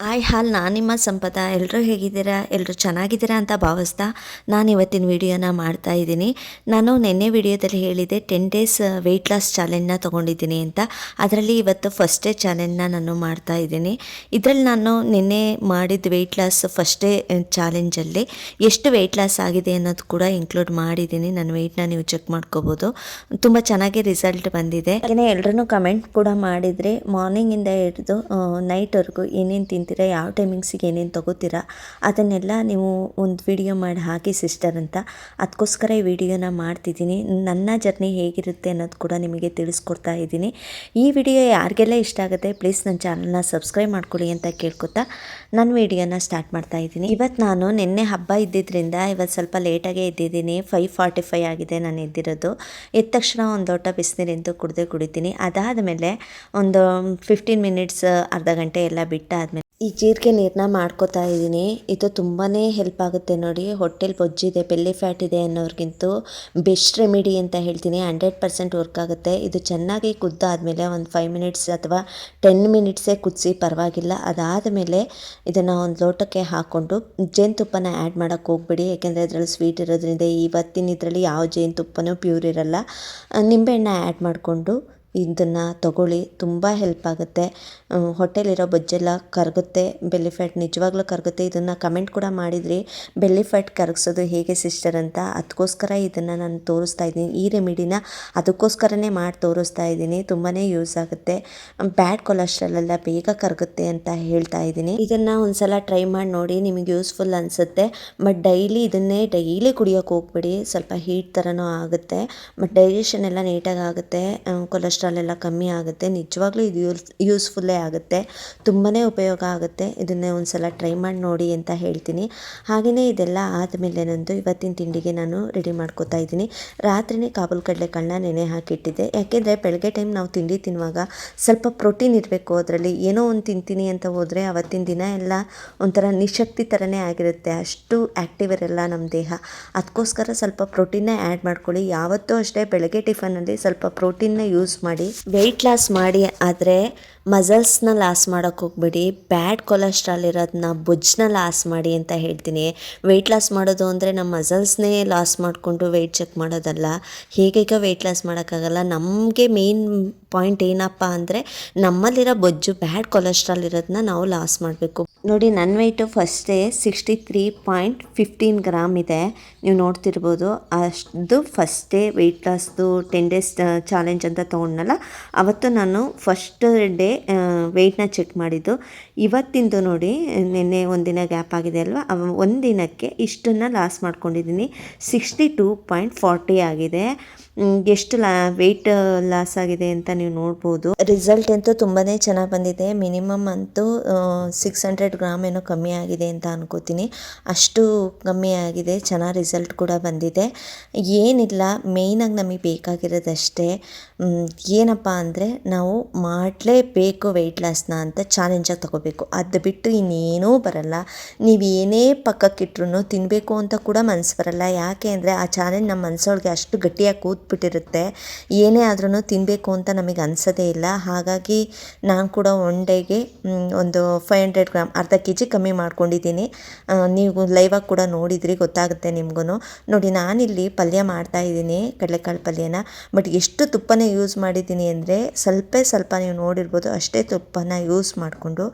ನಾನು ನಿಮ್ಮ ಸಂಪದ. ಎಲ್ಲರೂ ಹೇಗಿದ್ದೀರಾ? ಎಲ್ಲರೂ ಚೆನ್ನಾಗಿದ್ದೀರಾ ಅಂತ ಭಾವಿಸ್ತಾ ನಾನು ಇವತ್ತಿನ ವಿಡಿಯೋನ ಮಾಡ್ತಾ ಇದ್ದೀನಿ. ನಾನು ನಿನ್ನೆ ವಿಡಿಯೋದಲ್ಲಿ ಹೇಳಿದೆ 10 ಡೇಸ್ ವೆಯ್ಟ್ ಲಾಸ್ ಚಾಲೆಂಜ್ನ ತೊಗೊಂಡಿದ್ದೀನಿ ಅಂತ. ಅದರಲ್ಲಿ ಇವತ್ತು ಫಸ್ಟ್ ಡೇ ಚಾಲೆಂಜ್ನ ನಾನು ಮಾಡ್ತಾ ಇದ್ದೀನಿ. ಇದರಲ್ಲಿ ನಾನು ನಿನ್ನೆ ಮಾಡಿದ ವೆಯ್ಟ್ ಲಾಸ್ ಫಸ್ಟ್ ಡೇ ಚಾಲೆಂಜಲ್ಲಿ ಎಷ್ಟು ವೆಯ್ಟ್ ಲಾಸ್ ಆಗಿದೆ ಅನ್ನೋದು ಕೂಡ ಇನ್ಕ್ಲೂಡ್ ಮಾಡಿದ್ದೀನಿ. ನನ್ನ ವೆಯ್ಟ್ನ ನೀವು ಚೆಕ್ ಮಾಡ್ಕೋಬೋದು. ತುಂಬ ಚೆನ್ನಾಗಿ ರಿಸಲ್ಟ್ ಬಂದಿದೆ. ಹಾಗೆಯೇ ಎಲ್ಲರೂ ಕಮೆಂಟ್ ಕೂಡ ಮಾಡಿದರೆ ಮಾರ್ನಿಂಗಿಂದ ಹಿಡಿದು ನೈಟ್ವರೆಗೂ ಏನೇನು ತಿಂತೀರಾ, ಯಾವ ಟೈಮಿಂಗ್ಸಿಗೆ ಏನೇನು ತೊಗೋತೀರಾ ಅದನ್ನೆಲ್ಲ ನೀವು ಒಂದು ವಿಡಿಯೋ ಮಾಡಿ ಹಾಕಿ ಸಿಸ್ಟರ್ ಅಂತ. ಅದಕ್ಕೋಸ್ಕರ ಈ ವಿಡಿಯೋನ ಮಾಡ್ತಿದ್ದೀನಿ. ನನ್ನ ಜರ್ನಿ ಹೇಗಿರುತ್ತೆ ಅನ್ನೋದು ಕೂಡ ನಿಮಗೆ ತಿಳಿಸ್ಕೊಡ್ತಾ ಇದ್ದೀನಿ. ಈ ವಿಡಿಯೋ ಯಾರಿಗೆಲ್ಲ ಇಷ್ಟ ಆಗುತ್ತೆ ಪ್ಲೀಸ್ ನನ್ನ ಚಾನಲ್ನ ಸಬ್ಸ್ಕ್ರೈಬ್ ಮಾಡ್ಕೊಳ್ಳಿ ಅಂತ ಕೇಳ್ಕೊತಾ ನನ್ನ ವಿಡಿಯೋನ ಸ್ಟಾರ್ಟ್ ಮಾಡ್ತಾ ಇದ್ದೀನಿ. ಇವತ್ತು ನಾನು ನಿನ್ನೆ ಹಬ್ಬ ಇದ್ದಿದ್ದರಿಂದ ಇವತ್ತು ಸ್ವಲ್ಪ ಲೇಟಾಗೇ ಎದ್ದಿದ್ದೀನಿ. 5:45 ಆಗಿದೆ ನಾನು ಎದ್ದಿರೋದು. ಎದ್ದ ತಕ್ಷಣ ಒಂದು ಲೋಟ ಬಿಸಿನೀರಿಂದು ಕುಡಿತೀನಿ. ಅದಾದ ಮೇಲೆ ಒಂದು 15 ಮಿನಿಟ್ಸ್ ಅರ್ಧ ಗಂಟೆ ಎಲ್ಲ ಬಿಟ್ಟಾದಮೇಲೆ ಈ ಜೀರಿಗೆ ನೀರನ್ನ ಮಾಡ್ಕೋತಾ ಇದ್ದೀನಿ. ಇದು ತುಂಬಾ ಹೆಲ್ಪ್ ಆಗುತ್ತೆ ನೋಡಿ. ಹೊಟ್ಟೆಲಿ ಬೊಜ್ಜಿದೆ, ಬೆಲ್ಲಿ ಫ್ಯಾಟ್ ಇದೆ ಅನ್ನೋರಿಗಂತೂ ಬೆಸ್ಟ್ ರೆಮಿಡಿ ಅಂತ ಹೇಳ್ತೀನಿ. 100% ವರ್ಕ್ ಆಗುತ್ತೆ. ಇದು ಚೆನ್ನಾಗಿ ಕುದ್ದಾದಮೇಲೆ ಒಂದು 5 ಮಿನಿಟ್ಸ್ ಅಥವಾ 10 ಮಿನಿಟ್ಸೇ ಕುದಿಸಿ ಪರವಾಗಿಲ್ಲ. ಅದಾದ ಮೇಲೆ ಇದನ್ನು ಒಂದು ಲೋಟಕ್ಕೆ ಹಾಕ್ಕೊಂಡು ಜೇನುತುಪ್ಪನ ಆ್ಯಡ್ ಮಾಡೋಕ್ಕೆ ಹೋಗ್ಬೇಡಿ, ಯಾಕೆಂದರೆ ಇದರಲ್ಲಿ ಸ್ವೀಟ್ ಇರೋದ್ರಿಂದ. ಇವತ್ತಿನ ಇದರಲ್ಲಿ ಯಾವ ಜೇನುತುಪ್ಪನೂ ಪ್ಯೂರ್ ಇರಲ್ಲ. ನಿಂಬೆಹಣ್ಣ ಆ್ಯಡ್ ಮಾಡಿಕೊಂಡು ಇದನ್ನು ತಗೊಳ್ಳಿ, ತುಂಬ ಹೆಲ್ಪ್ ಆಗುತ್ತೆ. ಹೊಟ್ಟೆಲಿರೋ ಬೊಜ್ಜೆಲ್ಲ ಕರಗುತ್ತೆ, ಬೆಲ್ಲಿ ಫ್ಯಾಟ್ ನಿಜವಾಗ್ಲೂ ಕರಗುತ್ತೆ. ಇದನ್ನು ಕಮೆಂಟ್ ಕೂಡ ಮಾಡಿದ್ರಿ, ಬೆಲ್ಲಿ ಫ್ಯಾಟ್ ಕರಗಿಸೋದು ಹೇಗೆ ಸಿಸ್ಟರ್ ಅಂತ. ಅದಕ್ಕೋಸ್ಕರ ಇದನ್ನು ನಾನು ತೋರಿಸ್ತಾ ಇದ್ದೀನಿ. ಈ ರೆಮಿಡಿನ ಅದಕ್ಕೋಸ್ಕರನೇ ಮಾಡಿ ತೋರಿಸ್ತಾ ಇದ್ದೀನಿ. ತುಂಬಾ ಯೂಸ್ ಆಗುತ್ತೆ. ಬ್ಯಾಡ್ ಕೊಲೆಸ್ಟ್ರಾಲ್ ಎಲ್ಲ ಬೇಗ ಕರಗುತ್ತೆ ಅಂತ ಹೇಳ್ತಾ ಇದ್ದೀನಿ. ಇದನ್ನು ಒಂದು ಸಲ ಟ್ರೈ ಮಾಡಿ ನೋಡಿ, ನಿಮಗೆ ಯೂಸ್ಫುಲ್ ಅನಿಸುತ್ತೆ. ಬಟ್ ಡೈಲಿ ಕುಡಿಯೋಕೆ ಹೋಗ್ಬೇಡಿ, ಸ್ವಲ್ಪ ಹೀಟ್ ಥರನೂ ಆಗುತ್ತೆ. ಬಟ್ ಡೈಜೆಷನ್ ಎಲ್ಲ ನೀಟಾಗಿ ಆಗುತ್ತೆ, ಕೊಲೆಸ್ಟ್ರಾಲ್ ಎಲ್ಲ ಕಮ್ಮಿ ಆಗುತ್ತೆ. ನಿಜವಾಗ್ಲೂ ಇದು ಯೂಸ್ಫುಲ್ಲೇ ಆಗುತ್ತೆ, ತುಂಬಾ ಉಪಯೋಗ ಆಗುತ್ತೆ. ಇದನ್ನೇ ಒಂದು ಸಲ ಟ್ರೈ ಮಾಡಿ ನೋಡಿ ಅಂತ ಹೇಳ್ತೀನಿ. ಹಾಗೆಯೇ ಇದೆಲ್ಲ ಆದಮೇಲೆ ನಂದು ಇವತ್ತಿನ ತಿಂಡಿಗೆ ನಾನು ರೆಡಿ ಮಾಡ್ಕೋತಾ ಇದ್ದೀನಿ. ರಾತ್ರಿನೇ ಕಾಬೂಲ್ ಕಡಲೆಕಾಳನ್ನ ನೆನೆ ಹಾಕಿಟ್ಟಿದ್ದೆ, ಯಾಕೆಂದರೆ ಬೆಳಗ್ಗೆ ಟೈಮ್ ನಾವು ತಿಂಡಿ ತಿನ್ನುವಾಗ ಸ್ವಲ್ಪ ಪ್ರೋಟೀನ್ ಇರಬೇಕು. ಅದರಲ್ಲಿ ಏನೋ ಒಂದು ತಿಂತೀನಿ ಅಂತ ಹೋದರೆ ಅವತ್ತಿನ ದಿನ ಎಲ್ಲ ಒಂಥರ ನಿಶಕ್ತಿ ಥರನೇ ಆಗಿರುತ್ತೆ, ಅಷ್ಟು ಆ್ಯಕ್ಟಿವ್ ಇರಲ್ಲ ನಮ್ಮ ದೇಹ. ಅದಕ್ಕೋಸ್ಕರ ಸ್ವಲ್ಪ ಪ್ರೋಟೀನ್ನ ಆ್ಯಡ್ ಮಾಡ್ಕೊಳ್ಳಿ. ಯಾವತ್ತೂ ಅಷ್ಟೇ ಬೆಳಗ್ಗೆ ಟಿಫನಲ್ಲಿ ಸ್ವಲ್ಪ ಪ್ರೋಟೀನ್ನ ಯೂಸ್ ಮಾಡಿ. ವೆಯ್ಟ್ ಲಾಸ್ ಮಾಡಿ, ಆದರೆ ಮಸಲ್ಸ್ನ ಲಾಸ್ ಮಾಡೋಕ್ಕೆ ಹೋಗ್ಬೇಡಿ. ಬ್ಯಾಡ್ ಕೊಲೆಸ್ಟ್ರಾಲ್ ಇರೋದನ್ನ, ಬೊಜ್ಜನ್ನ ಲಾಸ್ ಮಾಡಿ ಅಂತ ಹೇಳ್ತೀನಿ. ವೆಯ್ಟ್ ಲಾಸ್ ಮಾಡೋದು ಅಂದರೆ ನಮ್ಮ ಮಸಲ್ಸ್ನೇ ಲಾಸ್ ಮಾಡಿಕೊಂಡು ವೆಯ್ಟ್ ಚೆಕ್ ಮಾಡೋದಲ್ಲ. ಹೇಗೀಗ ವೆಯ್ಟ್ ಲಾಸ್ ಮಾಡೋಕ್ಕಾಗಲ್ಲ. ನಮಗೆ ಮೇನ್ ಪಾಯಿಂಟ್ ಏನಪ್ಪ ಅಂದರೆ ನಮ್ಮಲ್ಲಿರೋ ಬೊಜ್ಜು, ಬ್ಯಾಡ್ ಕೊಲೆಸ್ಟ್ರಾಲ್ ಇರೋದನ್ನ ನಾವು ಲಾಸ್ ಮಾಡಬೇಕು. ನೋಡಿ, ನನ್ನ ವೆಯ್ಟು ಫಸ್ಟ್ ಡೇ 63.15 ಗ್ರಾಮ್ ಇದೆ, ನೀವು ನೋಡ್ತಿರ್ಬೋದು. ಅಷ್ಟು ಫಸ್ಟ್ ಡೇ ವೆಯ್ಟ್ ಲಾಸ್ದು 10 ಡೇಸ್ ಚಾಲೆಂಜ್ ಅಂತ ತೊಗೊಂಡನಲ್ಲ, ಅವತ್ತು ನಾನು ಫಸ್ಟ್ ಡೇ ವೆಯ್ಟ್ನ ಚೆಕ್ ಮಾಡಿದ್ದು. ಇವತ್ತಿಂದು ನೋಡಿ, ನಿನ್ನೆ ಒಂದಿನ ಗ್ಯಾಪ್ ಆಗಿದೆ ಅಲ್ವಾ, ಒಂದಿನಕ್ಕೆ ಇಷ್ಟನ್ನು ಲಾಸ್ ಮಾಡ್ಕೊಂಡಿದ್ದೀನಿ. 62.40 ಆಗಿದೆ. ಎಷ್ಟು ವೆಯ್ಟ್ ಲಾಸ್ ಆಗಿದೆ ಅಂತ ನೀವು ನೋಡ್ಬೋದು. ರಿಸಲ್ಟ್ ಅಂತೂ ತುಂಬಾ ಚೆನ್ನಾಗಿ ಬಂದಿದೆ. ಮಿನಿಮಮ್ ಅಂತೂ 600 ಗ್ರಾಮ್ ಏನೋ ಕಮ್ಮಿ ಆಗಿದೆ ಅಂತ ಅನ್ಕೋತೀನಿ. ಅಷ್ಟು ಕಮ್ಮಿ ಆಗಿದೆ, ಚೆನ್ನಾಗಿ ರಿಸಲ್ಟ್ ಕೂಡ ಬಂದಿದೆ. ಏನಿಲ್ಲ, ಮೇಯ್ನಾಗಿ ನಮಗೆ ಬೇಕಾಗಿರೋದಷ್ಟೇ ಏನಪ್ಪ ಅಂದರೆ ನಾವು ಮಾಡಲೇಬೇಕು ವೆಯ್ಟ್ ಲಾಸ್ನ ಅಂತ ಚಾಲೆಂಜಾಗಿ ತಗೋಬೇಕು. ಅದು ಬಿಟ್ಟು ಇನ್ನೇನೂ ಬರಲ್ಲ. ನೀವು ಏನೇ ಪಕ್ಕಕ್ಕಿಟ್ರು ತಿನ್ನಬೇಕು ಅಂತ ಕೂಡ ಮನಸ್ಸು ಬರಲ್ಲ. ಯಾಕೆ ಅಂದರೆ ಆ ಚಾಲೆಂಜ್ ನಮ್ಮ ಮನಸ್ಸೊಳಗೆ ಅಷ್ಟು ಗಟ್ಟಿಯಾಗಿ ಕೂತ್ಬಿಟ್ಟಿರುತ್ತೆ. ಏನೇ ಆದ್ರೂ ತಿನ್ನಬೇಕು ಅಂತ ನಮಗೆ ಅನಿಸೋದೇ ಇಲ್ಲ. ಹಾಗಾಗಿ ನಾನು ಕೂಡ ಒನ್ ಡೇಗೆ ಒಂದು 500 ಗ್ರಾಮ್, ಅರ್ಧ kg ಕಮ್ಮಿ ಮಾಡ್ಕೊಂಡಿದ್ದೀನಿ. ನೀವು ಲೈವಾಗಿ ಕೂಡ ನೋಡಿದ್ರಿ, ಗೊತ್ತಾಗುತ್ತೆ ನಿಮಗೂ. ನೋಡಿ, ನಾನಿಲ್ಲಿ ಪಲ್ಯ ಮಾಡ್ತಾಯಿದ್ದೀನಿ, ಕಡಲೆಕಾಳು ಪಲ್ಯನ. ಬಟ್ ಎಷ್ಟು ತುಪ್ಪನ ಯೂಸ್ ಮಾಡಿದ್ದೀನಿ ಅಂದರೆ ಸ್ವಲ್ಪ ನೀವು ನೋಡಿರ್ಬೋದು, ಅಷ್ಟೇ ತುಪ್ಪನ ಯೂಸ್ ಮಾಡಿಕೊಂಡು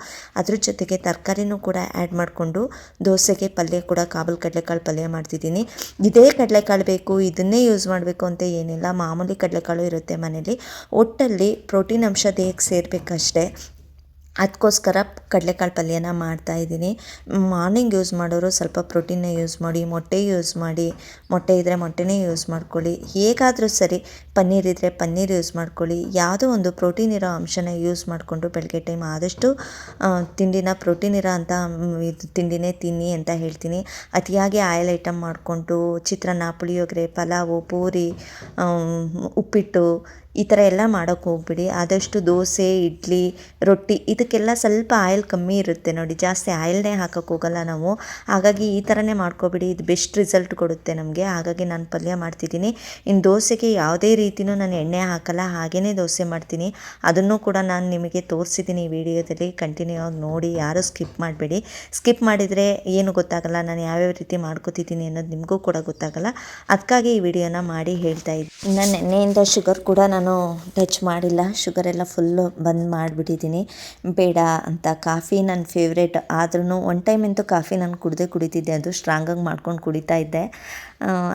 ಅದ್ರ ಜೊತೆಗೆ ತರಕಾರಿನೂ ಕೂಡ ಆ್ಯಡ್ ಮಾಡಿಕೊಂಡು ದೋಸೆಗೆ ಪಲ್ಯ ಕೂಡ ಕಾಬೂಲ್ ಕಡಲೆಕಾಳು ಪಲ್ಯ ಮಾಡ್ತಿದ್ದೀನಿ. ಇದೇ ಕಡಲೆಕಾಳು ಬೇಕು, ಇದನ್ನೇ ಯೂಸ್ ಮಾಡಬೇಕು ಅಂತ ಏನಿಲ್ಲ. ಮಾಮೂಲಿ ಕಡಲೆಕಾಳು ಇರುತ್ತೆ ಮನೇಲಿ. ಒಟ್ಟಲ್ಲಿ ಪ್ರೋಟೀನ್ ಅಂಶ ದೇಹಕ್ಕೆ ಸೇರಬೇಕಷ್ಟೇ. ಅದಕ್ಕೋಸ್ಕರ ಕಡಲೆಕಾಳು ಪಲ್ಯನ ಮಾಡ್ತಾಯಿದ್ದೀನಿ. ಮಾರ್ನಿಂಗ್ ಯೂಸ್ ಮಾಡೋರು ಸ್ವಲ್ಪ ಪ್ರೋಟೀನ್ನ ಯೂಸ್ ಮಾಡಿ, ಮೊಟ್ಟೆ ಯೂಸ್ ಮಾಡಿ, ಮೊಟ್ಟೆ ಇದ್ದರೆ ಮೊಟ್ಟೆನೇ ಯೂಸ್ ಮಾಡ್ಕೊಳ್ಳಿ. ಹೇಗಾದರೂ ಸರಿ, ಪನ್ನೀರ್ ಇದ್ದರೆ ಪನ್ನೀರ್ ಯೂಸ್ ಮಾಡ್ಕೊಳ್ಳಿ. ಯಾವುದೋ ಒಂದು ಪ್ರೋಟೀನ್ ಇರೋ ಅಂಶನ ಯೂಸ್ ಮಾಡಿಕೊಂಡು ಬೆಳಗ್ಗೆ ಟೈಮ್ ಆದಷ್ಟು ತಿಂಡಿನ ಪ್ರೋಟೀನ್ ಇರೋ ಅಂಥ ಇದು ತಿಂಡಿನೇ ತಿನ್ನಿ ಅಂತ ಹೇಳ್ತೀನಿ. ಅತಿಯಾಗಿ ಆಯಿಲ್ ಐಟಮ್ ಮಾಡಿಕೊಂಡು ಚಿತ್ರಾನ್ನ, ಪುಳಿಯೋಗರೆ, ಪಲಾವು, ಪೂರಿ, ಉಪ್ಪಿಟ್ಟು ಈ ಥರ ಎಲ್ಲ ಮಾಡೋಕ್ಕೆ ಹೋಗ್ಬಿಡಿ. ಆದಷ್ಟು ದೋಸೆ, ಇಡ್ಲಿ, ರೊಟ್ಟಿ ಇದಕ್ಕೆಲ್ಲ ಸ್ವಲ್ಪ ಆಯಿಲ್ ಕಮ್ಮಿ ಇರುತ್ತೆ ನೋಡಿ, ಜಾಸ್ತಿ ಆಯಿಲ್ನೇ ಹಾಕೋಕ್ಕೆ ಹೋಗಲ್ಲ ನಾವು. ಹಾಗಾಗಿ ಈ ಥರನೇ ಮಾಡ್ಕೊಬಿಡಿ, ಇದು ಬೆಸ್ಟ್ ರಿಸಲ್ಟ್ ಕೊಡುತ್ತೆ ನಮಗೆ. ಹಾಗಾಗಿ ನಾನು ಪಲ್ಯ ಮಾಡ್ತಿದ್ದೀನಿ. ಇನ್ನು ದೋಸೆಗೆ ಯಾವುದೇ ರೀತಿಯೂ ನಾನು ಎಣ್ಣೆ ಹಾಕಲ್ಲ, ಹಾಗೇ ದೋಸೆ ಮಾಡ್ತೀನಿ. ಅದನ್ನು ಕೂಡ ನಾನು ನಿಮಗೆ ತೋರಿಸಿದ್ದೀನಿ ಈ ವಿಡಿಯೋದಲ್ಲಿ. ಕಂಟಿನ್ಯೂ ಆಗಿ ನೋಡಿ, ಯಾರೂ ಸ್ಕಿಪ್ ಮಾಡಬೇಡಿ. ಸ್ಕಿಪ್ ಮಾಡಿದರೆ ಏನು ಗೊತ್ತಾಗಲ್ಲ, ನಾನು ಯಾವ್ಯಾವ ರೀತಿ ಮಾಡ್ಕೋತಿದ್ದೀನಿ ಅನ್ನೋದು ನಿಮಗೂ ಕೂಡ ಗೊತ್ತಾಗಲ್ಲ. ಅದಕ್ಕಾಗಿ ಈ ವಿಡಿಯೋನ ಮಾಡಿ ಹೇಳ್ತಾ ಇದ್ದೀನಿ. ಇನ್ನು ನೆನ್ನೆಯಿಂದ ಶುಗರ್ ಕೂಡ ನಾನು ಟಚ್ ಮಾಡಿಲ್ಲ, ಶುಗರೆಲ್ಲ ಫುಲ್ಲು ಬಂದ್ ಮಾಡಿಬಿಟ್ಟಿದ್ದೀನಿ. ಬೇಡ ಅಂತ. ಕಾಫಿ ನನ್ನ ಫೇವ್ರೇಟ್, ಆದ್ರೂ ಒನ್ ಟೈಮ್ ಅಂತೂ ಕಾಫಿ ನಾನು ಕುಡಿತಿದ್ದೆ, ಅದು ಸ್ಟ್ರಾಂಗಾಗಿ ಮಾಡ್ಕೊಂಡು ಕುಡಿತಾ ಇದ್ದೆ.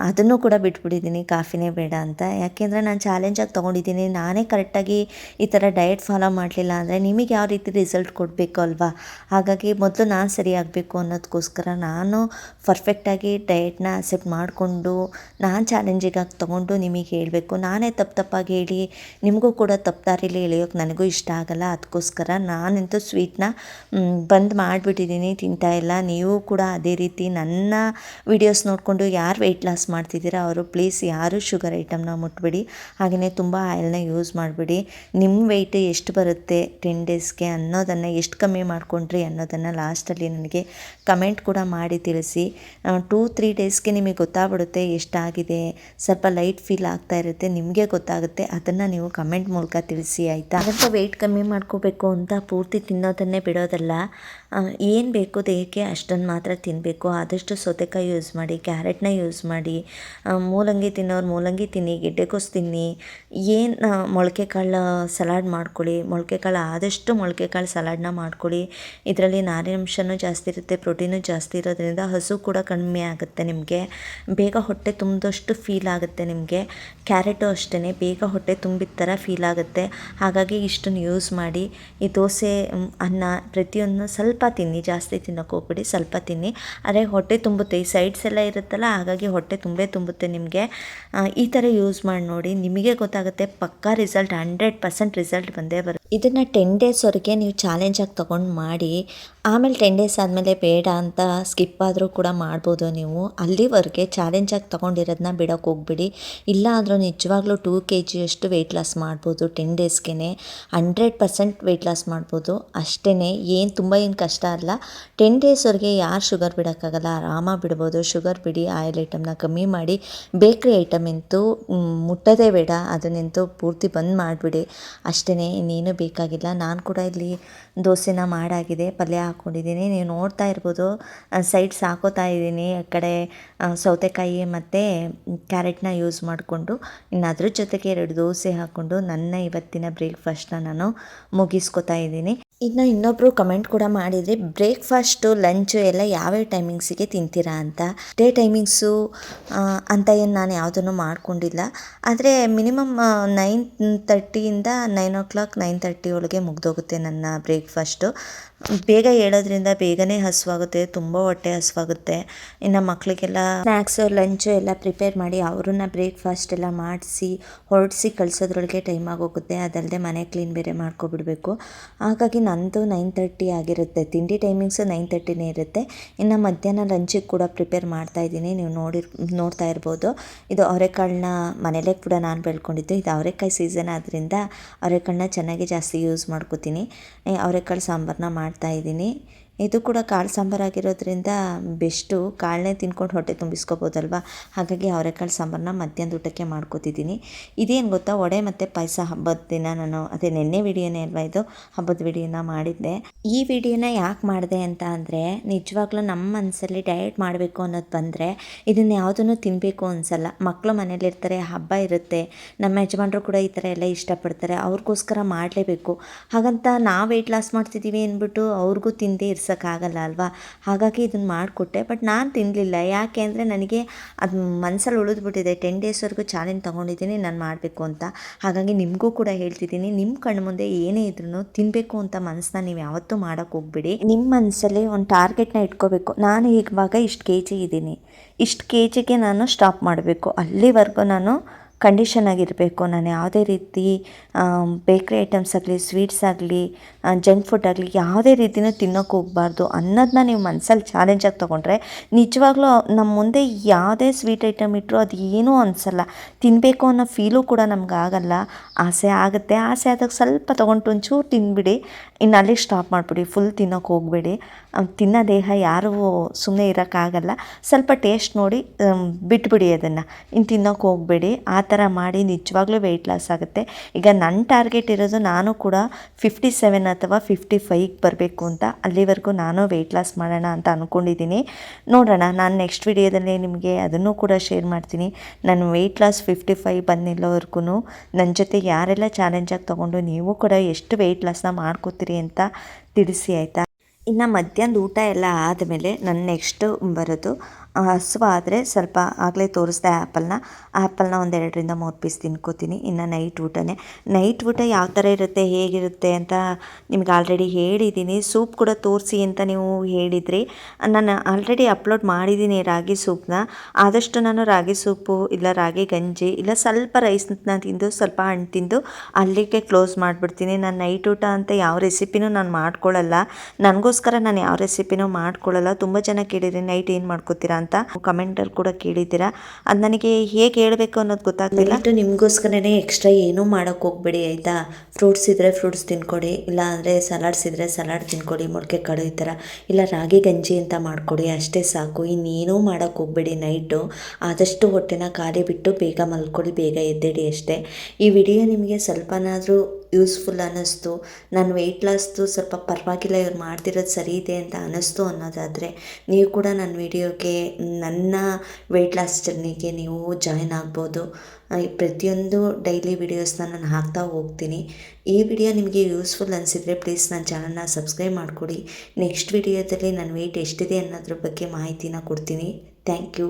ಅದನ್ನು ಕೂಡ ಬಿಟ್ಬಿಟ್ಟಿದ್ದೀನಿ, ಕಾಫಿನೇ ಬೇಡ ಅಂತ. ಯಾಕೆಂದರೆ ನಾನು ಚಾಲೆಂಜಾಗಿ ತೊಗೊಂಡಿದ್ದೀನಿ. ನಾನೇ ಕರೆಕ್ಟಾಗಿ ಈ ಥರ ಡಯಟ್ ಫಾಲೋ ಮಾಡಲಿಲ್ಲ ಅಂದರೆ ನಿಮಗೆ ಯಾವ ರೀತಿ ರಿಸಲ್ಟ್ ಕೊಡಬೇಕು ಅಲ್ವಾ. ಹಾಗಾಗಿ ಮೊದಲು ನಾನು ಸರಿಯಾಗಬೇಕು ಅನ್ನೋದಕ್ಕೋಸ್ಕರ ನಾನು ಪರ್ಫೆಕ್ಟಾಗಿ ಡಯಟ್ನ ಅಕ್ಸೆಪ್ಟ್ ಮಾಡಿಕೊಂಡು ನಾನು ಚಾಲೆಂಜಿಗಾಗಿ ತೊಗೊಂಡು ನಿಮಗೆ ಹೇಳಬೇಕು. ನಾನೇ ತಪ್ಪಾಗಿ ಹೇಳಿ ನಿಮಗೂ ಕೂಡ ತಪ್ಪು ದಾರಿಲಿ ಎಳೆಯೋಕ್ಕೆ ನನಗೂ ಇಷ್ಟ ಆಗಲ್ಲ. ಅದಕ್ಕೋಸ್ಕರ ನಾನಂತೂ ಸ್ವೀಟ್ನ ಬಂದ್ ಮಾಡಿಬಿಟ್ಟಿದ್ದೀನಿ, ತಿಂತಾಯಿಲ್ಲ. ನೀವು ಕೂಡ ಅದೇ ರೀತಿ ನನ್ನ ವಿಡಿಯೋಸ್ ನೋಡಿಕೊಂಡು ಯಾರು ವೆಯ್ಟ್ ಲಾಸ್ ಮಾಡ್ತಿದ್ದೀರಾ ಅವರು ಪ್ಲೀಸ್ ಯಾರೂ ಶುಗರ್ ಐಟಮ್ನ ಮುಟ್ಬಿಡಿ. ಹಾಗೆಯೇ ತುಂಬ ಆಯಿಲ್ನ ಯೂಸ್ ಮಾಡಿಬಿಡಿ. ನಿಮ್ಮ ವೆಯ್ಟ್ ಎಷ್ಟು ಬರುತ್ತೆ 10 ಡೇಸ್ಗೆ ಅನ್ನೋದನ್ನು, ಎಷ್ಟು ಕಮ್ಮಿ ಮಾಡ್ಕೊಂಡ್ರಿ ಅನ್ನೋದನ್ನು ಲಾಸ್ಟಲ್ಲಿ ನನಗೆ ಕಮೆಂಟ್ ಕೂಡ ಮಾಡಿ ತಿಳಿಸಿ. 2-3 ಡೇಸ್ಗೆ ನಿಮಗೆ ಗೊತ್ತಾಗ್ಬಿಡುತ್ತೆ ಎಷ್ಟಾಗಿದೆ. ಸ್ವಲ್ಪ ಲೈಟ್ ಫೀಲ್ ಆಗ್ತಾ ಇರುತ್ತೆ, ನಿಮಗೆ ಗೊತ್ತಾಗುತ್ತೆ. ಅದನ್ನು ನೀವು ಕಮೆಂಟ್ ಮೂಲಕ ತಿಳಿಸಿ, ಆಯಿತಾ. ಹಾಗಂತ ವೆಯ್ಟ್ ಕಮ್ಮಿ ಮಾಡ್ಕೋಬೇಕು ಅಂತ ಪೂರ್ತಿ ತಿನ್ನೋದನ್ನೇ ಬಿಡೋದಲ್ಲ. ಏನು ಬೇಕು ದೇಹಕ್ಕೆ ಅಷ್ಟನ್ನು ಮಾತ್ರ ತಿನ್ನಬೇಕು. ಆದಷ್ಟು ಸೌತೆಕಾಯಿ ಯೂಸ್ ಮಾಡಿ, ಕ್ಯಾರೆಟ್ನ ಯೂಸ್ ಮಾಡಿ, ಮೂಲಂಗಿ ತಿನ್ನೋರು ಮೂಲಂಗಿ ತಿನ್ನಿ, ಗೆಡ್ಡೆಕೋಸು ತಿನ್ನಿ. ಏನು ಮೊಳಕೆ ಕಾಳು ಸಲಾಡ್ ಮಾಡ್ಕೊಳ್ಳಿ. ಆದಷ್ಟು ಮೊಳಕೆ ಕಾಳು ಸಲಾಡ್ನ ಮಾಡ್ಕೊಳ್ಳಿ. ಇದರಲ್ಲಿ ನಾರಿನಂಶನೂ ಜಾಸ್ತಿ ಇರುತ್ತೆ, ಪ್ರೋಟೀನು ಜಾಸ್ತಿ ಇರೋದ್ರಿಂದ ಹಸು ಕೂಡ ಕಡಿಮೆ ಆಗುತ್ತೆ. ನಿಮಗೆ ಬೇಗ ಹೊಟ್ಟೆ ತುಂಬಿದಷ್ಟು ಫೀಲ್ ಆಗುತ್ತೆ. ನಿಮಗೆ ಕ್ಯಾರೆಟು ಅಷ್ಟೇ ಬೇಗ ಹೊಟ್ಟೆ ತುಂಬಿದ ಥರ ಫೀಲ್ ಆಗುತ್ತೆ. ಹಾಗಾಗಿ ಇಷ್ಟನ್ನು ಯೂಸ್ ಮಾಡಿ. ಈ ದೋಸೆ, ಅನ್ನ ಪ್ರತಿಯೊಂದು ಸ್ವಲ್ಪ ತಿನ್ನಿ, ಜಾಸ್ತಿ ತಿನ್ನೋಕೆ ಹೋಗ್ಬಿಡಿ, ಸ್ವಲ್ಪ ತಿನ್ನಿ. ಆದರೆ ಹೊಟ್ಟೆ ತುಂಬುತ್ತೆ. ಈ ಸೈಡ್ಸ್ ಎಲ್ಲ ಇರುತ್ತಲ್ಲ, ಹಾಗಾಗಿ ಹೊಟ್ಟೆ ತುಂಬುತ್ತೆ ನಿಮಗೆ. ಈ ಥರ ಯೂಸ್ ಮಾಡಿ ನೋಡಿ, ನಿಮಗೆ ಗೊತ್ತಾಗುತ್ತೆ. ಪಕ್ಕಾ ರಿಸಲ್ಟ್ 100% ರಿಸಲ್ಟ್ ಬಂದೇ ಬರುತ್ತೆ. ಇದನ್ನು 10 ಡೇಸ್ವರೆಗೆ ನೀವು ಚಾಲೆಂಜಾಗಿ ತೊಗೊಂಡು ಮಾಡಿ. ಆಮೇಲೆ 10 ಡೇಸ್ ಆದಮೇಲೆ ಬೇಡ ಅಂತ ಸ್ಕಿಪ್ ಆದರೂ ಕೂಡ ಮಾಡ್ಬೋದು ನೀವು. ಅಲ್ಲಿವರೆಗೆ ಚಾಲೆಂಜಾಗಿ ತೊಗೊಂಡಿರೋದನ್ನ ಬಿಡೋಕ್ಕೆ ಹೋಗ್ಬಿಡಿ. ಇಲ್ಲ ಅಂದರೂ ನಿಜವಾಗ್ಲೂ 2 kg ಅಷ್ಟು ವೆಯ್ಟ್ ಲಾಸ್ ಮಾಡ್ಬೋದು 10 ಡೇಸ್ಗೆ. 100% ವೆಯ್ಟ್ ಲಾಸ್ ಮಾಡ್ಬೋದು ಅಷ್ಟೇ. ಏನು ಕಷ್ಟ ಅಲ್ಲ. 10 ಡೇಸ್ವರೆಗೆ ಯಾರು ಶುಗರ್ ಬಿಡೋಕ್ಕಾಗಲ್ಲ, ಆರಾಮಾಗಿ ಬಿಡ್ಬೋದು. ಶುಗರ್ ಬಿಡಿ, ಆಯಿಲ್ ಐಟಮ್ನ ಕಮ್ಮಿ ಮಾಡಿ. ಬೇಕ್ರಿ ಐಟಮ್ ಅಂತೂ ಮುಟ್ಟೋದೇ ಬೇಡ, ಅದನ್ನಂತೂ ಪೂರ್ತಿ ಬಂದ್ ಮಾಡಿಬಿಡಿ ಅಷ್ಟೇ. ಇನ್ನೇನು ಬೇಕಾಗಿಲ್ಲ. ನಾನು ಕೂಡ ಇಲ್ಲಿ ದೋಸೆನ ಮಾಡಾಗಿದೆ, ಪಲ್ಯ ಹಾಕ್ಕೊಂಡಿದ್ದೀನಿ. ನೀವು ನೋಡ್ತಾ ಇರ್ಬೋದು, ಸೈಡ್ಸ್ ಹಾಕೋತಾ ಇದ್ದೀನಿ. ಆ ಕಡೆ ಸೌತೆಕಾಯಿ ಮತ್ತು ಕ್ಯಾರೆಟ್ನ ಯೂಸ್ ಮಾಡಿಕೊಂಡು, ಇನ್ನು ಅದ್ರ ಜೊತೆಗೆ 2 ದೋಸೆ ಹಾಕ್ಕೊಂಡು ನನ್ನ ಇವತ್ತಿನ ಬ್ರೇಕ್ಫಾಸ್ಟ್ನ ನಾನು ಮುಗಿಸ್ಕೊತಾ ಇದ್ದೀನಿ. ಇನ್ನು ಇನ್ನೊಬ್ಬರು ಕಮೆಂಟ್ ಕೂಡ ಮಾಡಿದರೆ, ಬ್ರೇಕ್ಫಾಸ್ಟು ಲಂಚು ಎಲ್ಲ ಯಾವ್ಯಾವ ಟೈಮಿಂಗ್ಸಿಗೆ ತಿಂತೀರಾ ಅಂತ. ಡೇ ಟೈಮಿಂಗ್ಸು ಅಂತ ಏನು ನಾನು ಯಾವುದನ್ನು ಮಾಡ್ಕೊಂಡಿಲ್ಲ. ಆದರೆ ಮಿನಿಮಮ್ 9:30 9 o'clock 9:30 ಒಳಗೆ ಮುಗ್ದೋಗುತ್ತೆ ನನ್ನ ಬ್ರೇಕ್ಫಾಸ್ಟು. ಬೇಗ ಹೇಳೋದ್ರಿಂದ ಬೇಗನೆ ಹಸುವಾಗುತ್ತೆ, ತುಂಬ ಹೊಟ್ಟೆ ಹಸುವಾಗುತ್ತೆ. ಇನ್ನು ಮಕ್ಕಳಿಗೆಲ್ಲ ಸ್ನ್ಯಾಕ್ಸು ಲಂಚು ಎಲ್ಲ ಪ್ರಿಪೇರ್ ಮಾಡಿ ಅವ್ರನ್ನ ಬ್ರೇಕ್ಫಾಸ್ಟ್ ಎಲ್ಲ ಮಾಡಿಸಿ ಹೊರಡಿಸಿ ಕಳಿಸೋದ್ರೊಳಗೆ ಟೈಮ್ ಆಗೋಗುತ್ತೆ. ಅದಲ್ಲದೆ ಮನೆ ಕ್ಲೀನ್ ಬೇರೆ ಮಾಡ್ಕೊಬಿಡಬೇಕು. ಹಾಗಾಗಿ ನಂದು 9:30 ಆಗಿರುತ್ತೆ. ತಿಂಡಿ ಟೈಮಿಂಗ್ಸು 9:30ನೇ ಇರುತ್ತೆ. ಇನ್ನು ಮಧ್ಯಾಹ್ನ ಲಂಚಿಗೆ ಕೂಡ ಪ್ರಿಪೇರ್ ಮಾಡ್ತಾಯಿದ್ದೀನಿ. ನೀವು ನೋಡ್ತಾ ಇರ್ಬೋದು. ಇದು ಅವರೆಕಾಳನ್ನ ಮನೇಲೇ ಕೂಡ ನಾನು ಬೆಳ್ಕೊಂಡಿದ್ದು. ಇದು ಅವರೆಕಾಯಿ ಸೀಸನ್ ಆದ್ದರಿಂದ ಅವರೆಕಾಳನ್ನ ಚೆನ್ನಾಗಿ ಜಾಸ್ತಿ ಯೂಸ್ ಮಾಡ್ಕೋತೀನಿ. ಅವರೆಕಾಳು ಸಾಂಬಾರನ್ನ ಮಾಡ್ತಾಯಿದ್ದೀನಿ. ಇದು ಕೂಡ ಕಾಳು ಸಾಂಬಾರಾಗಿರೋದ್ರಿಂದ ಬೆಸ್ಟು. ಕಾಳನ್ನೇ ತಿನ್ಕೊಂಡು ಹೊಟ್ಟೆ ತುಂಬಿಸ್ಕೋಬೋದಲ್ವ. ಹಾಗಾಗಿ ಅವರೆಕಾಳು ಸಾಂಬಾರನ್ನ ಮಧ್ಯಾಹ್ನದ ಊಟಕ್ಕೆ ಮಾಡ್ಕೋತಿದ್ದೀನಿ. ಇದೇನು ಗೊತ್ತಾ, ವಡೆ ಮತ್ತು ಪಾಯಸ ಹಬ್ಬದ ದಿನ ನಾನು ನೆನ್ನೆ ವಿಡಿಯೋನೇ ಅಲ್ವಾ ಇದು, ಹಬ್ಬದ ವಿಡಿಯೋನ ಮಾಡಿದ್ದೆ. ಈ ವಿಡಿಯೋನ ಯಾಕೆ ಮಾಡಿದೆ ಅಂತ ಅಂದರೆ, ನಿಜವಾಗ್ಲೂ ನಮ್ಮ ಮನಸ್ಸಲ್ಲಿ ಡಯಟ್ ಮಾಡಬೇಕು ಅನ್ನೋದು ಬಂದರೆ ಇದನ್ನು ಯಾವುದನ್ನು ತಿನ್ನಬೇಕು ಅನಿಸಲ್ಲ. ಮಕ್ಕಳು ಮನೇಲಿರ್ತಾರೆ, ಹಬ್ಬ ಇರುತ್ತೆ, ನಮ್ಮ ಯಜಮಾನರು ಕೂಡ ಈ ಥರ ಎಲ್ಲ ಇಷ್ಟಪಡ್ತಾರೆ, ಅವ್ರಿಗೋಸ್ಕರ ಮಾಡಲೇಬೇಕು. ಹಾಗಂತ ನಾವು ವೆಯ್ಟ್ ಲಾಸ್ ಮಾಡ್ತಿದ್ದೀವಿ ಅಂದ್ಬಿಟ್ಟು ಅವ್ರಿಗೂ ತಿಂದೇ ಇರ್ಸೋಕ್ಕಾಗಲ್ಲ ಅಲ್ವಾ. ಹಾಗಾಗಿ ಇದನ್ನು ಮಾಡಿಕೊಟ್ಟೆ. ಬಟ್ ನಾನು ತಿನ್ನಲಿಲ್ಲ. ಯಾಕೆ ಅಂದರೆ ನನಗೆ ಅದು ಮನಸ್ಸಲ್ಲಿ ಉಳಿದ್ಬಿಟ್ಟಿದೆ. 10 ಡೇಸ್ವರೆಗೂ ಚಾಲೆಂಜ್ ತೊಗೊಂಡಿದ್ದೀನಿ ನಾನು ಮಾಡಬೇಕು ಅಂತ. ಹಾಗಾಗಿ ನಿಮಗೂ ಕೂಡ ಹೇಳ್ತಿದ್ದೀನಿ, ನಿಮ್ಮ ಕಣ್ಣು ಮುಂದೆ ಏನೇ ಇದ್ರೂ ತಿನ್ನಬೇಕು ಅಂತ ಮನಸ್ಸನ್ನ ನೀವು ಯಾವತ್ತೂ ಮಾಡೋಕ್ಕೆ ಹೋಗ್ಬಿಡಿ. ನಿಮ್ಮ ಮನಸ್ಸಲ್ಲಿ ಒಂದು ಟಾರ್ಗೆಟ್ನ ಇಟ್ಕೋಬೇಕು. ನಾನು ಇವಾಗ ಇಷ್ಟು kg ಇದ್ದೀನಿ, ಇಷ್ಟು kgಗೆ ನಾನು ಸ್ಟಾಪ್ ಮಾಡಬೇಕು, ಅಲ್ಲಿವರೆಗೂ ನಾನು ಕಂಡೀಷನ್ ಆಗಿರಬೇಕು. ನಾನು ಯಾವುದೇ ರೀತಿ ಬೇಕ್ರಿ ಐಟಮ್ಸ್ ಆಗಲಿ, ಸ್ವೀಟ್ಸ್ ಆಗಲಿ ಜಂಕ್ ಫುಡ್ ಆಗಲಿ ಯಾವುದೇ ರೀತಿಯೂ ತಿನ್ನೋಕೆ ಹೋಗಬಾರ್ದು ಅನ್ನೋದನ್ನ ನೀವು ಮನಸ್ಸಲ್ಲಿ ಚಾಲೆಂಜಾಗಿ ತೊಗೊಂಡ್ರೆ ನಿಜವಾಗ್ಲೂ ನಮ್ಮ ಮುಂದೆ ಯಾವುದೇ ಸ್ವೀಟ್ ಐಟಮ್ ಇಟ್ಟರು ಅದು ಏನೂ ಅನಿಸಲ್ಲ, ತಿನ್ನಬೇಕು ಅನ್ನೋ ಫೀಲು ಕೂಡ ನಮ್ಗೆ ಆಗಲ್ಲ. ಆಸೆ ಆಗುತ್ತೆ, ಆಸೆ ಆದಾಗ ಸ್ವಲ್ಪ ತೊಗೊಂಡು ಒಂಚೂರು ತಿಂದುಬಿಡಿ, ಇನ್ನು ಅಲ್ಲಿಗೆ ಸ್ಟಾಪ್ ಮಾಡಿಬಿಡಿ, ಫುಲ್ ತಿನ್ನೋಕೆ ಹೋಗಬೇಡಿ. ತಿನ್ನೋ ದೇಹ ಯಾರೂ ಸುಮ್ಮನೆ ಇರೋಕ್ಕಾಗಲ್ಲ. ಸ್ವಲ್ಪ ಟೇಸ್ಟ್ ನೋಡಿ ಬಿಟ್ಬಿಡಿ ಅದನ್ನು, ಇನ್ನು ತಿನ್ನೋಕೆ ಹೋಗಬೇಡಿ. ಆ ಥರ ಮಾಡಿ ನಿಜವಾಗ್ಲೂ ವೆಯ್ಟ್ ಲಾಸ್ ಆಗುತ್ತೆ. ಈಗ ನನ್ನ ಟಾರ್ಗೆಟ್ ಇರೋದು ನಾನು ಕೂಡ 57 ಅಥವಾ 55ಗೆ ಬರಬೇಕು ಅಂತ. ಅಲ್ಲಿವರೆಗೂ ನಾನು ವೆಯ್ಟ್ ಲಾಸ್ ಮಾಡೋಣ ಅಂತ ಅಂದ್ಕೊಂಡಿದ್ದೀನಿ. ನೋಡೋಣ, ನಾನು ನೆಕ್ಸ್ಟ್ ವಿಡಿಯೋದಲ್ಲಿ ನಿಮಗೆ ಅದನ್ನು ಕೂಡ ಶೇರ್ ಮಾಡ್ತೀನಿ. ನಾನು ವೆಯ್ಟ್ ಲಾಸ್ 55 ಬಂದಿಲ್ಲವರೆಗೂ ನನ್ನ ಜೊತೆ ಯಾರೆಲ್ಲ ಚಾಲೆಂಜಾಗಿ ತೊಗೊಂಡು ನೀವು ಕೂಡ ಎಷ್ಟು ವೆಯ್ಟ್ ಲಾಸ್ನ ಮಾಡ್ಕೋತೀರಿ ಅಂತ ತಿಳಿಸಿ, ಆಯಿತಾ? ಇನ್ನು ಮಧ್ಯಾಹ್ನದ ಊಟ ಎಲ್ಲ ಆದಮೇಲೆ ನನ್ನ ನೆಕ್ಸ್ಟು ಬರೋದು ಹಸುವಾದರೆ ಸ್ವಲ್ಪ ಆಗಲೇ ತೋರಿಸ್ದೆ ಆ್ಯಪಲ್ನ ಒಂದು 2ರಿಂದ 3 ಪೀಸ್ ತಿನ್ಕೋತೀನಿ. ಇನ್ನು ನೈಟ್ ಊಟ ಯಾವ ಥರ ಇರುತ್ತೆ, ಹೇಗಿರುತ್ತೆ ಅಂತ ನಿಮ್ಗೆ ಆಲ್ರೆಡಿ ಹೇಳಿದ್ದೀನಿ. ಸೂಪ್ ಕೂಡ ತೋರಿಸಿ ಅಂತ ನೀವು ಹೇಳಿದ್ರಿ. ನಾನು ಆಲ್ರೆಡಿ ಅಪ್ಲೋಡ್ ಮಾಡಿದ್ದೀನಿ ರಾಗಿ ಸೂಪನ್ನ. ಆದಷ್ಟು ನಾನು ರಾಗಿ ಸೂಪು ಇಲ್ಲ ರಾಗಿ ಗಂಜಿ ಇಲ್ಲ ಸ್ವಲ್ಪ ರೈಸ್ನ ತಿಂದು ಸ್ವಲ್ಪ ಹಣ್ಣು ತಿಂದು ಅಲ್ಲಿಗೆ ಕ್ಲೋಸ್ ಮಾಡಿಬಿಡ್ತೀನಿ. ನಾನು ನೈಟ್ ಊಟ ಅಂತ ಯಾವ ರೆಸಿಪಿನೂ ನಾನು ಮಾಡ್ಕೊಳ್ಳಲ್ಲ. ನನಗೋಸ್ಕರ ನಾನು ಯಾವ ರೆಸಿಪಿನೂ ಮಾಡ್ಕೊಳ್ಳಲ್ಲ. ತುಂಬ ಜನ ಕೇಳಿದ್ರಿ ನೈಟ್ ಏನು ಮಾಡ್ಕೋತೀರಾ ಅಂತ ಕಮೆಂಟಲ್ಲಿ ಕೂಡ ಕೇಳಿದ್ದೀರಾ. ಅದು ನನಗೆ ಹೇಗೆ ಹೇಳಬೇಕು ಅನ್ನೋದು ಗೊತ್ತಾಗ್ತಿಲ್ಲ. ನಿಮಗೋಸ್ಕರನೇ ಎಕ್ಸ್ಟ್ರಾ ಏನೂ ಮಾಡೋಕ್ಕೆ ಹೋಗಬೇಡಿ, ಆಯಿತಾ? ಫ್ರೂಟ್ಸ್ ಇದ್ದರೆ ಫ್ರೂಟ್ಸ್ ತಿನ್ಕೊಡಿ, ಇಲ್ಲ ಅಂದರೆ ಸಲಾಡ್ಸ್ ಇದ್ದರೆ ಸಲಾಡ್ ತಿನ್ಕೊಡಿ, ಮೊಳಕೆ ಕಾಳು ಈ ಥರ, ಇಲ್ಲ ರಾಗಿ ಗಂಜಿ ಅಂತ ಮಾಡಿಕೊಡಿ, ಅಷ್ಟೇ ಸಾಕು. ಇನ್ನೇನೂ ಮಾಡೋಕ್ಕೆ ಹೋಗಬೇಡಿ. ನೈಟು ಆದಷ್ಟು ಹೊಟ್ಟೆನ ಖಾಲಿ ಬಿಟ್ಟು ಬೇಗ ಮಲ್ಕೊಳ್ಳಿ, ಬೇಗ ಎದ್ದೇಳಿ ಅಷ್ಟೇ. ಈ ವಿಡಿಯೋ ನಿಮಗೆ ಸ್ವಲ್ಪನಾದರೂ ಯೂಸ್ಫುಲ್ ಅನ್ನಿಸ್ತು, ನಾನು ವೆಯ್ಟ್ ಲಾಸ್ದು ಸ್ವಲ್ಪ ಪರವಾಗಿಲ್ಲ ಇವ್ರು ಮಾಡ್ತಿರೋದು ಸರಿ ಇದೆ ಅಂತ ಅನ್ನಿಸ್ತು ಅನ್ನೋದಾದರೆ ನೀವು ಕೂಡ ನನ್ನ ವಿಡಿಯೋಗೆ, ನನ್ನ ವೆಯ್ಟ್ ಲಾಸ್ ಜರ್ನಿಗೆ ನೀವು ಜಾಯ್ನ್ ಆಗ್ಬೋದು. ಪ್ರತಿಯೊಂದು ಡೈಲಿ ವಿಡಿಯೋಸ್ನ ನಾನು ಹಾಕ್ತಾ ಹೋಗ್ತೀನಿ. ಈ ವಿಡಿಯೋ ನಿಮಗೆ ಯೂಸ್ಫುಲ್ ಅನಿಸಿದರೆ ಪ್ಲೀಸ್ ನನ್ನ ಚಾನಲ್ನ ಸಬ್ಸ್ಕ್ರೈಬ್ ಮಾಡಿಕೊಡಿ. ನೆಕ್ಸ್ಟ್ ವಿಡಿಯೋದಲ್ಲಿ ನನ್ನ ವೆಯ್ಟ್ ಎಷ್ಟಿದೆ ಅನ್ನೋದ್ರ ಬಗ್ಗೆ ಮಾಹಿತಿನ ಕೊಡ್ತೀನಿ. Thank you.